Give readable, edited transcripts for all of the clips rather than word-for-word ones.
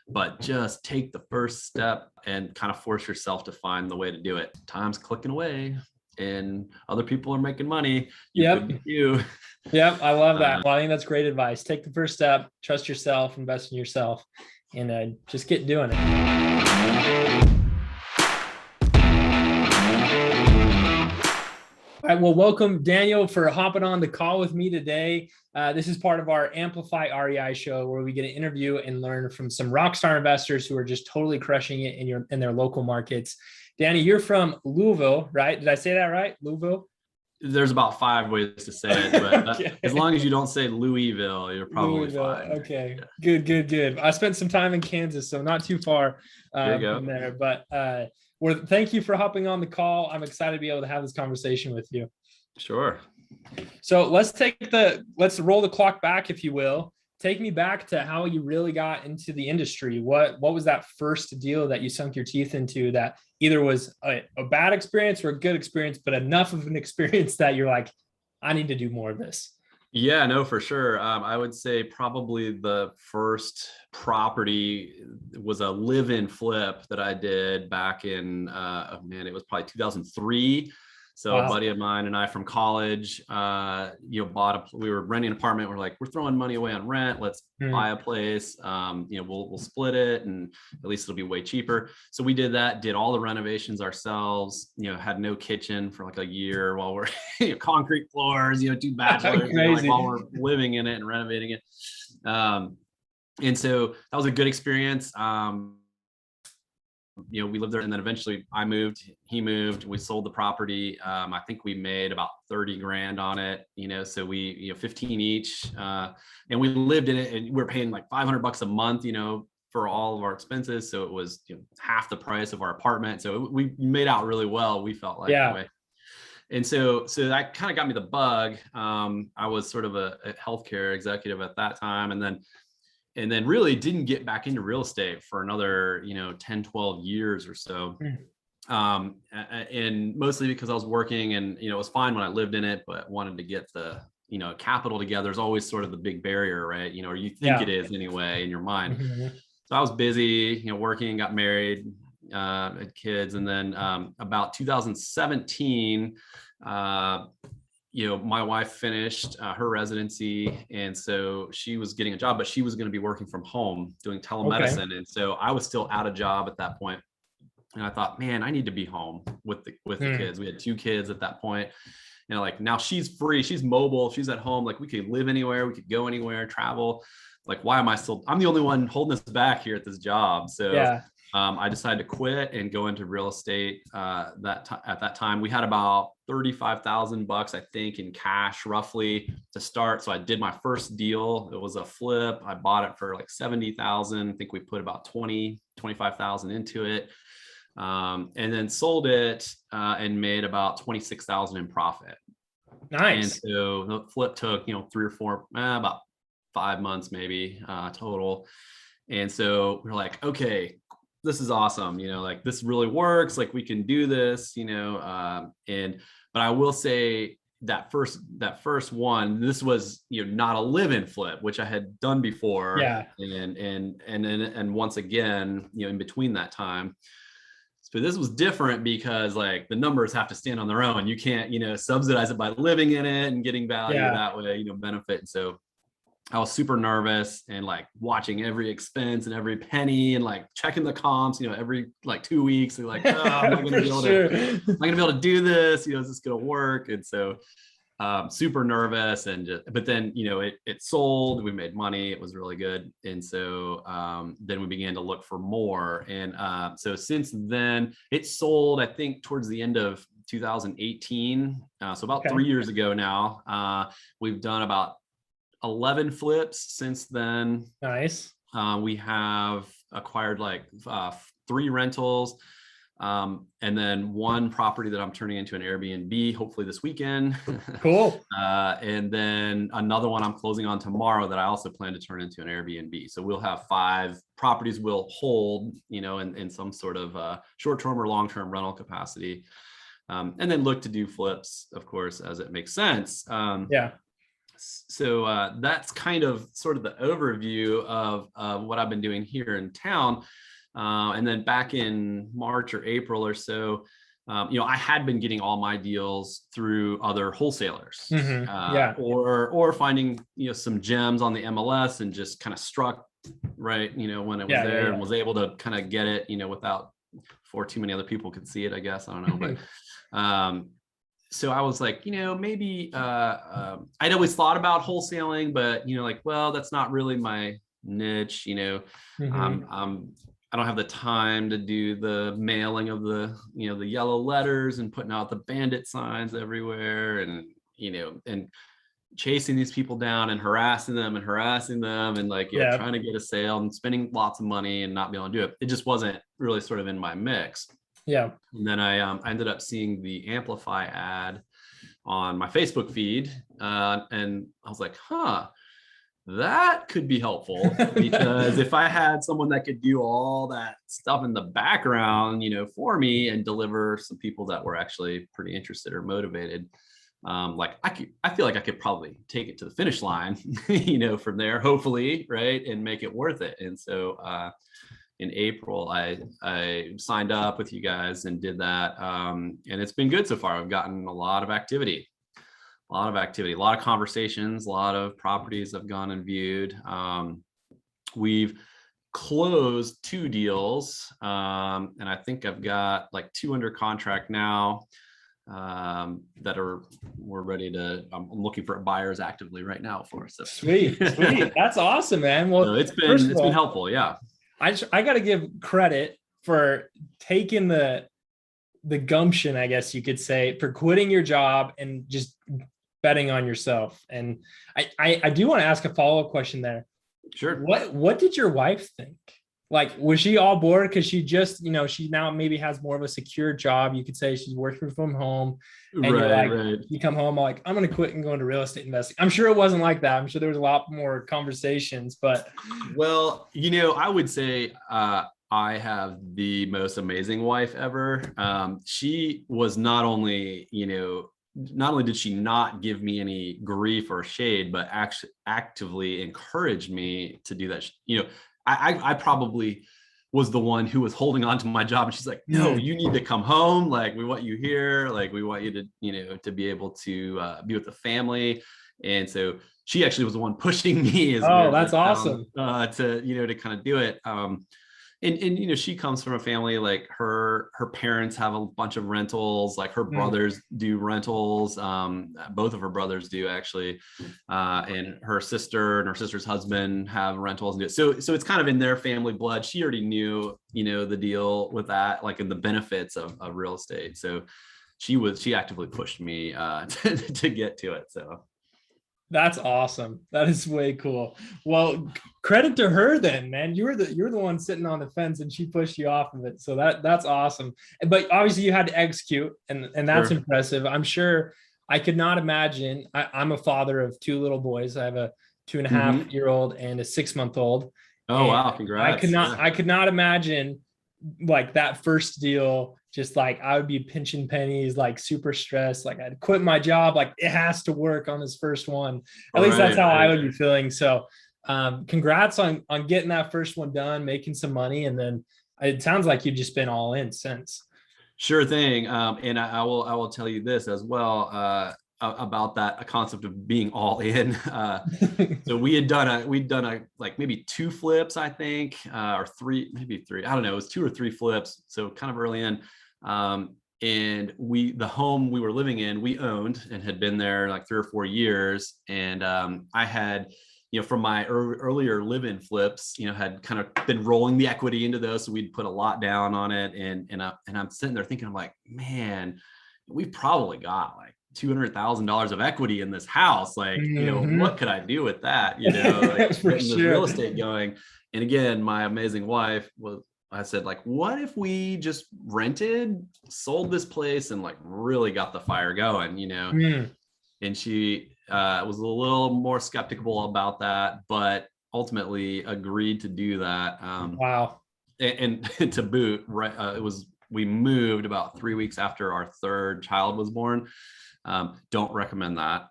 but just take the first step and kind of force yourself to find the way to do it. Time's clicking away and other people are making money. You could be you. Yep. I love that. Well, I think that's great advice. Take the first step, trust yourself, invest in yourself, and just get doing it. All right, well, welcome, Daniel, for hopping on the call with me today. This is part of our Amplify REI show, where we get to interview and learn from some rockstar investors who are just totally crushing it in their local markets. Danny, you're from Louisville, right? Did I say that right? Louisville? There's about 5 ways to say it, but Okay. as long as you don't say Louisville, you're probably fine. Okay, yeah. Good. I spent some time in Kansas, so not too far from there. But thank you for hopping on the call. I'm excited to be able to have this conversation with you. Sure. So let's roll the clock back, if you will. Take me back to how you really got into the industry. What was that first deal that you sunk your teeth into that either was a bad experience or a good experience, but enough of an experience that you're like, I need to do more of this? Yeah, no, for sure. I would say probably the first property was a live-in flip that I did back in, it was probably 2003. So wow. A buddy of mine and I from college, we were renting an apartment. We're like, we're throwing money away on rent. Let's buy a place. We'll split it, and at least it'll be way cheaper. So we did that, did all the renovations ourselves, had no kitchen for like a year while we're concrete floors, 2 bachelors, while we're living in it and renovating it. And so that was a good experience. We lived there, and then eventually I moved, he moved, we sold the property. I think we made about 30 grand on it, so we, 15 each, and we lived in it, and we were paying like $500 a month, for all of our expenses. So it was half the price of our apartment. So we made out really well. We felt like that way. And so that kind of got me the bug. I was sort of a healthcare executive at that time. And then really didn't get back into real estate for another, 10, 12 years or so. And mostly because I was working, and, it was fine when I lived in it, but wanted to get the, capital together is always sort of the big barrier, right? Or you think it is anyway in your mind. So I was busy, working, got married, had kids. And then about 2017, my wife finished her residency, and so she was getting a job, but she was going to be working from home doing telemedicine. Okay. And so I was still out of job at that point. And I thought, man, I need to be home with the kids. We had 2 kids at that point. Like now she's free, she's mobile, she's at home. Like we could live anywhere, we could go anywhere, travel. Like, why am I'm the only one holding us back here at this job. So I decided to quit and go into real estate. At that time, we had about $35,000, I think, in cash roughly to start. So I did my first deal. It was a flip. I bought it for like $70,000. I think we put about $25,000 into it, and then sold it and made about $26,000 in profit. Nice. And so the flip took 3 or 4, about 5 months maybe total. And so we're like, okay, this is awesome. Like this really works. Like we can do this, but I will say that first one, this was, not a live-in flip, which I had done before. Yeah. And once again, in between that time. So this was different because like the numbers have to stand on their own. You can't, subsidize it by living in it and getting value that way, benefit. And so I was super nervous and like watching every expense and every penny and like checking the comps, every like 2 weeks. And like, I'm not gonna be able to do this. Is this gonna work? And so super nervous, and but then it sold. We made money. It was really good. And so then we began to look for more. And so since then, it sold, I think, towards the end of 2018. So about 3 years ago now. We've done about 11 flips since then. Nice. We have acquired like 3 rentals, and then 1 property that I'm turning into an Airbnb hopefully this weekend. Cool. And then another one I'm closing on tomorrow that I also plan to turn into an Airbnb. So we'll have 5 properties we'll hold, in some sort of short-term or long-term rental capacity, and then look to do flips, of course, as it makes sense. So that's kind of sort of the overview of what I've been doing here in town. And then back in March or April or so, I had been getting all my deals through other wholesalers, Yeah. or finding some gems on the MLS and just kind of struck right when it was there, and was able to kind of get it without before too many other people could see it, I guess. I don't know, but so I was like, maybe I'd always thought about wholesaling, but like, well, that's not really my niche. I don't have the time to do the mailing of the the yellow letters and putting out the bandit signs everywhere, and and chasing these people down and harassing them and like trying to get a sale and spending lots of money and not being able to do it. It just wasn't really sort of in my mix. Yeah. And then I ended up seeing the Amplify ad on my Facebook feed, and I was like, that could be helpful, because if I had someone that could do all that stuff in the background, for me, and deliver some people that were actually pretty interested or motivated, like I feel like I could probably take it to the finish line, from there, hopefully, right, and make it worth it. And so in April, I signed up with you guys and did that, and it's been good so far. I've gotten a lot of activity, a lot of conversations, a lot of properties I've gone and viewed. We've closed 2 deals, and I think I've got like 2 under contract now, that we're ready to. I'm looking for buyers actively right now for. So sweet. That's awesome, man. Well, so it's been helpful. Yeah. I got to give credit for taking the gumption, I guess you could say, for quitting your job and just betting on yourself. And I do want to ask a follow-up question there. Sure. What did your wife think? Like, was she all board? Because she just, she now maybe has more of a secure job. You could say she's working from home, and right. You come home like, I'm going to quit and go into real estate investing. I'm sure it wasn't like that. I'm sure there was a lot more conversations, but. Well, I would say I have the most amazing wife ever. She was not only did she not give me any grief or shade, but actually actively encouraged me to do that. I probably was the one who was holding on to my job, and she's like, no, you need to come home. Like, we want you here. Like, we want you to, to be able to be with the family. And so she actually was the one pushing me. That's awesome. To kind of do it. And she comes from a family, like her parents have a bunch of rentals, like her brothers do rentals. Both of her brothers do, actually. And her sister and her sister's husband have rentals. And so it's kind of in their family blood. She already knew, the deal with that, like, in the benefits of real estate. So she actively pushed me to get to it. So. That's awesome. That is way cool. Well, credit to her then, man. You're the one sitting on the fence, and she pushed you off of it. So that's awesome. But obviously you had to execute, and that's impressive. I'm sure. I could not imagine. I'm a father of 2 little boys. I have a 2.5-year-old and a 6-month-old. Oh, wow. Congrats. I could not imagine like that first deal. Just like, I would be pinching pennies, like super stressed. Like, I'd quit my job. Like, it has to work on this first one. At least that's how I would be feeling. So congrats on getting that first one done, making some money. And then it sounds like you've just been all in since. Sure thing. And I will tell you this as well, about that concept of being all in. So we'd done a like maybe 2 flips, I think, or 3, maybe 3. I don't know. It was 2 or 3 flips. So kind of early in. And the home we were living in, we owned and had been there like 3 or 4 years. And I had, from my earlier live-in flips, had kind of been rolling the equity into those. So we'd put a lot down on it. And I'm sitting there thinking, I'm like, man, we've probably got like $200,000 of equity in this house. Like, what could I do with that? Like, getting this real estate going. And again, my amazing wife I said, like, what if we just rented, sold this place, and like really got the fire going, And she was a little more skeptical about that, but ultimately agreed to do that. Wow. And to boot, right, we moved about 3 weeks after our 3rd child was born. Don't recommend that.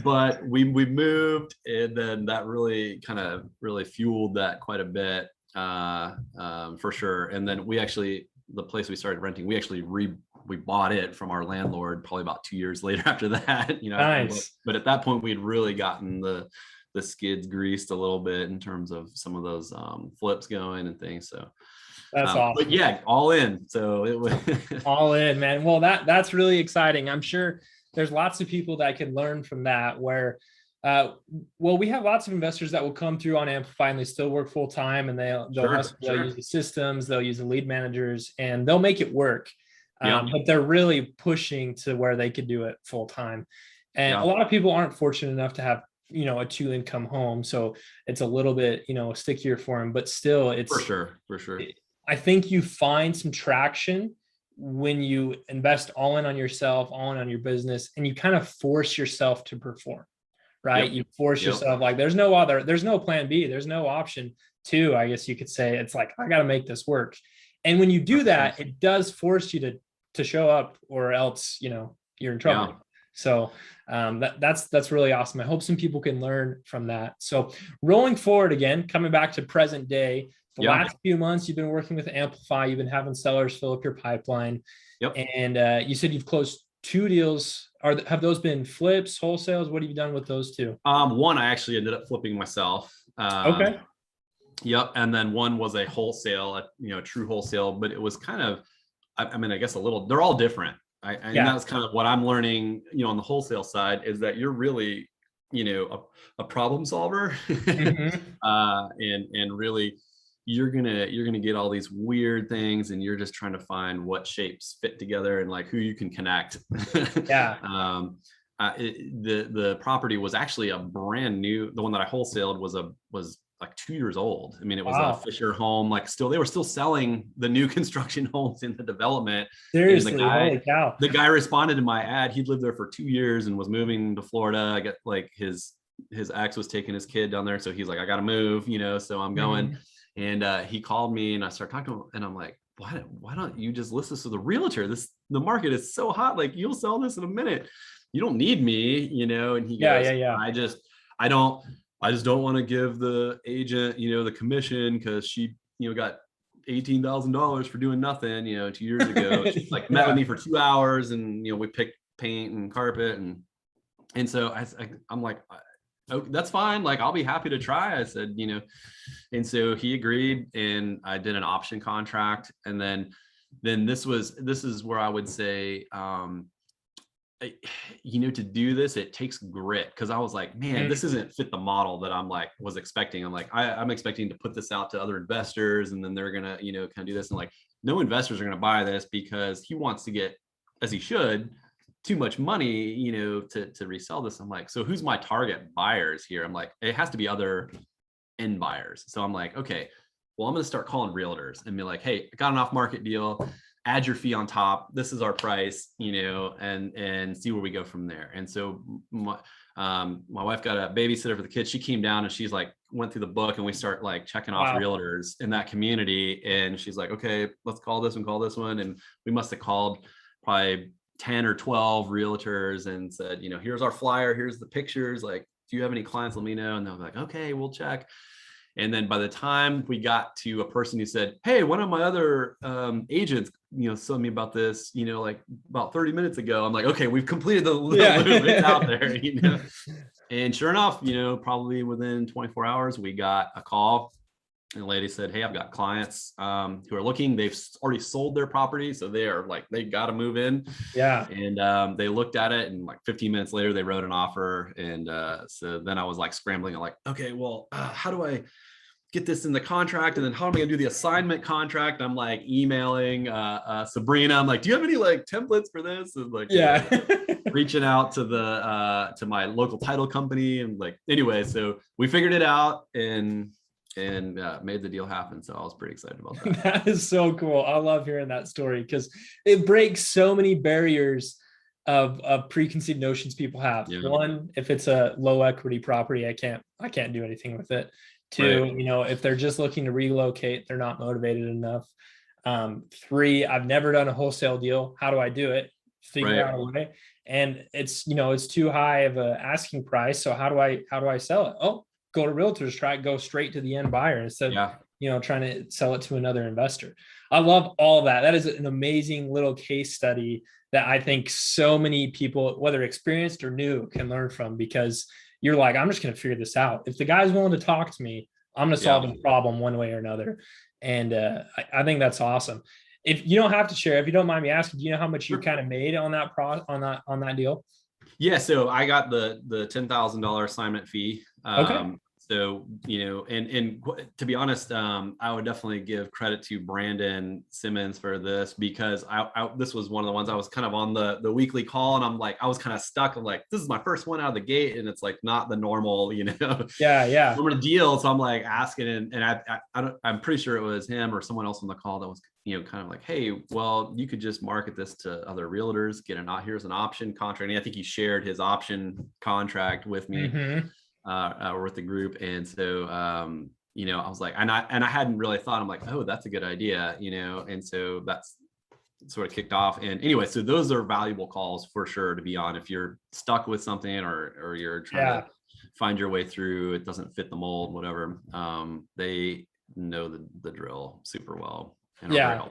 But we moved, and then that really kind of really fueled that quite a bit, for sure. And then the place we started renting, we bought it from our landlord probably about 2 years later after that, Nice. but at that point we had really gotten the skids greased a little bit in terms of some of those flips going and things. So That's awesome. but yeah, all in. So it was all in, man. Well, that's really exciting. I'm sure there's lots of people that can learn from that where, well, we have lots of investors that will come through on Amplify and they still work full time, and they'll use the systems, they'll use the lead managers, and they'll make it work. But they're really pushing to where they could do it full time. And a lot of people aren't fortunate enough to have, a 2-income home. So it's a little bit, stickier for them, but still it's for sure. I think you find some traction when you invest all in on yourself, all in on your business, and you kind of force yourself to perform, right? You force yourself, like there's no plan B, there's no option two, I guess you could say. It's like, I got to make this work. And when you do that, it does force you to show up, or else, you're in trouble. Yeah. So that's really awesome. I hope some people can learn from that. So rolling forward again, coming back to present day, the last few months you've been working with Amplify, you've been having sellers fill up your pipeline. And you said you've closed 2 deals. Have those been flips, wholesales? What have you done with those 2? One I actually ended up flipping myself. Okay. Yep. And then one was a wholesale, true wholesale, but it was kind of, I mean, I guess they're all different. And that's kind of what I'm learning, on the wholesale side, is that you're really, a problem solver. And really you're gonna get all these weird things, and you're just trying to find what shapes fit together and like who you can connect. The property was actually a brand new, the one that I wholesaled was like 2 years old. I mean, it was a Fisher home, they were still selling the new construction homes in the development. Seriously, holy cow. The guy responded to my ad. He'd lived there for 2 years and was moving to Florida. I get like his ex was taking his kid down there. So he's like, I got to move, so I'm going. And he called me, and I started talking to him, and I'm like, why don't you just list this to the realtor? The market is so hot. Like, you'll sell this in a minute. You don't need me, and he goes, I just don't want to give the agent, the commission, because she, got $18,000 for doing nothing, 2 years ago. She like met with me for 2 hours, and, we picked paint and carpet. And so I'm like, oh, that's fine. Like, I'll be happy to try. I said, and so he agreed, and I did an option contract. And then this is where I would say, to do this, it takes grit, because I was like, man, this isn't fit the model that I'm like was expecting. I'm like, I'm expecting to put this out to other investors, and then they're gonna, kind of do this, and like, no investors are gonna buy this, because he wants to get, as he should, too much money, to resell this. I'm like, so who's my target buyers here? I'm like, it has to be other end buyers. So I'm like, okay, well, I'm gonna start calling realtors and be like, hey, I got an off market deal. Add your fee on top. This is our price, and see where we go from there. And so my wife got a babysitter for the kids. She came down, and she's like, went through the book, and we start like checking off realtors in that community. And she's like, okay, let's call this one. And we must have called probably 10 or 12 realtors and said, here's our flyer, here's the pictures. Like, do you have any clients? Let me know. And they'll be like, okay, we'll check. And then by the time we got to a person who said, hey, one of my other agents, told me about this, like about 30 minutes ago, I'm like, okay, we've completed the loop. It's out there, And sure enough, probably within 24 hours, we got a call. And the lady said, hey, I've got clients who are looking. They've already sold their property, so they are like, they got to move in. And they looked at it, and like 15 minutes later, they wrote an offer. And so then I was like scrambling. I'm like, okay, well, how do I get this in the contract? And then how am I gonna do the assignment contract? I'm like emailing Sabrina. I'm like, do you have any like templates for this? And like, reaching out to my local title company. And like, anyway, so we figured it out and made the deal happen. So I was pretty excited about that. That is so cool. I love hearing that story, because it breaks so many barriers of preconceived notions people have. One, if it's a low equity property, I can't do anything with it. Two, if they're just looking to relocate, they're not motivated enough. 3, I've never done a wholesale deal. How do I do it? Figure Right. out a way. And it's, it's too high of a asking price. So how do I sell it? Oh, go to realtors, go straight to the end buyer instead of, Yeah. trying to sell it to another investor. I love all of that. That is an amazing little case study that I think so many people, whether experienced or new, can learn from, because you're like, I'm just going to figure this out. If the guy's willing to talk to me, I'm going to solve Yeah. the problem one way or another. And I think that's awesome. If you don't have to share, if you don't mind me asking, do you know how much you kind of made on that deal? Yeah, so I got the $10,000 assignment fee. Okay. So, and to be honest, I would definitely give credit to Brandon Simmons for this, because this was one of the ones I was kind of on the weekly call, and I'm like, I was kind of stuck. I'm like, this is my first one out of the gate, and it's like not the normal, Yeah. normal deal. So I'm like asking, and I'm pretty sure it was him or someone else on the call that was, kind of like, hey, well, you could just market this to other realtors, here's an option contract. And I think he shared his option contract with me. Mm-hmm. Or with the group. And so, I was like, and I hadn't really thought, I'm like, oh, that's a good idea, and so that's sort of kicked off. And anyway, so those are valuable calls for sure to be on if you're stuck with something, or you're trying to find your way through, it doesn't fit the mold, whatever. They know the drill super well. Yeah,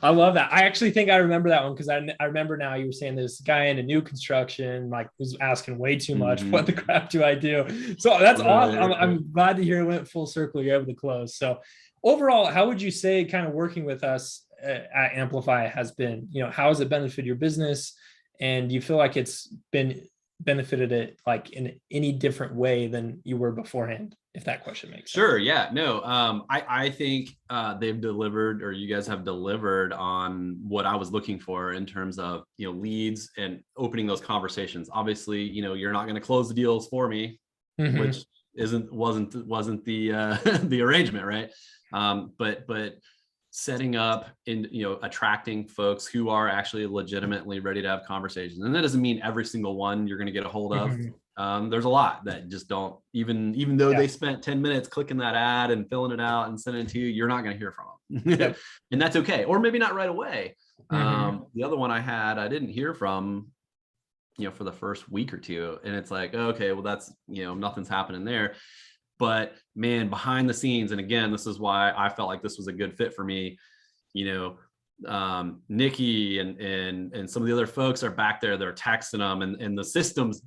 I love that. I actually think I remember that one, because I remember now you were saying this guy in a new construction like was asking way too much. Mm-hmm. What the crap do I do? So that's awesome. I'm glad to hear it went full circle. You're able to close. So overall, how would you say kind of working with us at Amplify has been? How has it benefited your business? And do you feel like it's been benefited it like in any different way than you were beforehand, if that question makes sense? Sure. Yeah. No. I think they've delivered, or you guys have delivered on what I was looking for in terms of leads and opening those conversations. Obviously, you're not going to close the deals for me, Mm-hmm. which wasn't the the arrangement, right? But setting up and attracting folks who are actually legitimately ready to have conversations, and that doesn't mean every single one you're going to get a hold of. Mm-hmm. There's a lot that just don't, even though they spent 10 minutes clicking that ad and filling it out and sending it to you, you're not going to hear from them. Yep. And that's okay, or maybe not right away. Mm-hmm. The other one I didn't hear from for the first week or two, and it's like, okay, well, that's nothing's happening there. But man, behind the scenes, and again, this is why I felt like this was a good fit for me. Nikki and some of the other folks are back there, they're texting them, and the system's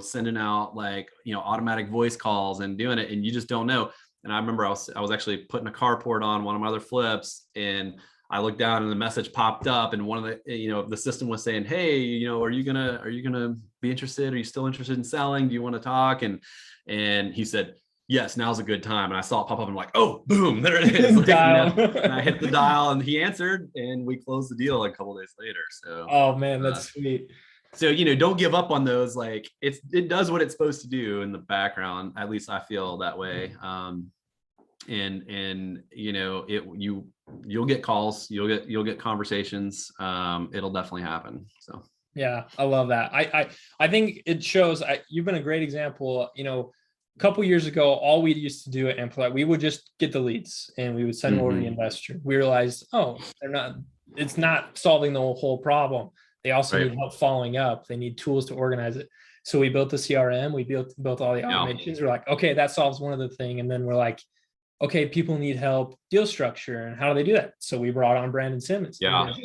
sending out like automatic voice calls and doing it, and you just don't know. And I remember I was actually putting a carport on one of my other flips, and I looked down and the message popped up, and one of the system was saying, hey, are you gonna be interested? Are you still interested in selling? Do you want to talk? And he said, yes, now's a good time. And I saw it pop up, and I'm like, oh, boom, there it is. Like, and I hit the dial, and he answered, and we closed the deal a couple days later. So, oh man, that's sweet. So, don't give up on those. Like it does what it's supposed to do in the background. At least I feel that way. And you'll get calls, you'll get conversations. It'll definitely happen. So, yeah, I love that. I think it shows. You've been a great example. A couple years ago, all we used to do at Amplify, we would just get the leads and we would send them over to the investor. We realized, it's not solving the whole problem. They also need help following up. They need tools to organize it. So we built the CRM, we built all the automations. We're like, okay, that solves one of the thing. And then we're like, okay, people need help, deal structure, and how do they do that? So we brought on Brandon Simmons,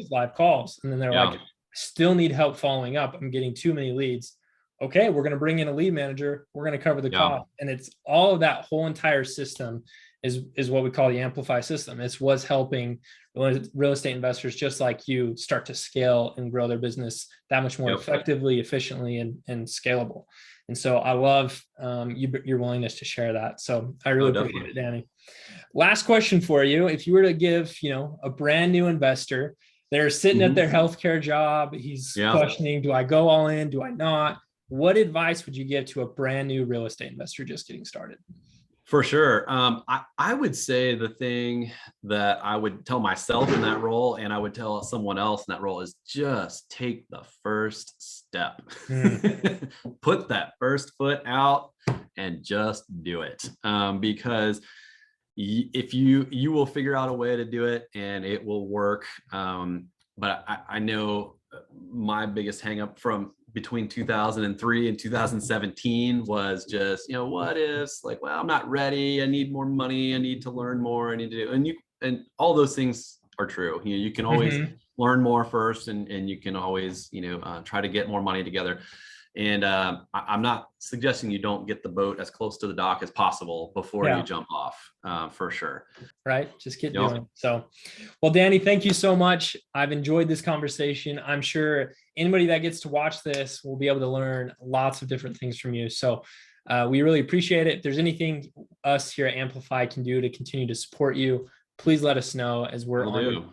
live calls. And then they're like, still need help following up. I'm getting too many leads. Okay, we're going to bring in a lead manager. We're going to cover the cost. And it's all of that whole entire system is what we call the Amplify system. It's what's helping real estate investors just like you start to scale and grow their business that much more effectively, efficiently, and scalable. And so I love your willingness to share that. So I really appreciate it, Danny. Last question for you. If you were to give, a brand new investor, they're sitting at their healthcare job, he's questioning, do I go all in? Do I not? What advice would you give to a brand new real estate investor just getting started? For sure. I would say the thing that I would tell myself in that role, and I would tell someone else in that role, is just take the first step. Put that first foot out and just do it. Because if you will figure out a way to do it and it will work. But I know my biggest hang up from between 2003 and 2017 was just, what ifs, like, well, I'm not ready. I need more money. I need to learn more. I need to do, and all those things are true. You can always learn more first, and you can always, try to get more money together. And I'm not suggesting you don't get the boat as close to the dock as possible before you jump off, for sure. Right. Just get doing. So, well, Danny, thank you so much. I've enjoyed this conversation. I'm sure anybody that gets to watch this will be able to learn lots of different things from you. So we really appreciate it. If there's anything us here at Amplify can do to continue to support you, please let us know, as we're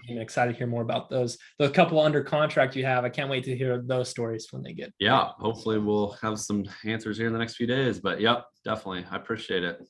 excited to hear more about those couple under contract you have. I can't wait to hear those stories when they get. Yeah, hopefully we'll have some answers here in the next few days, but yep, definitely. I appreciate it.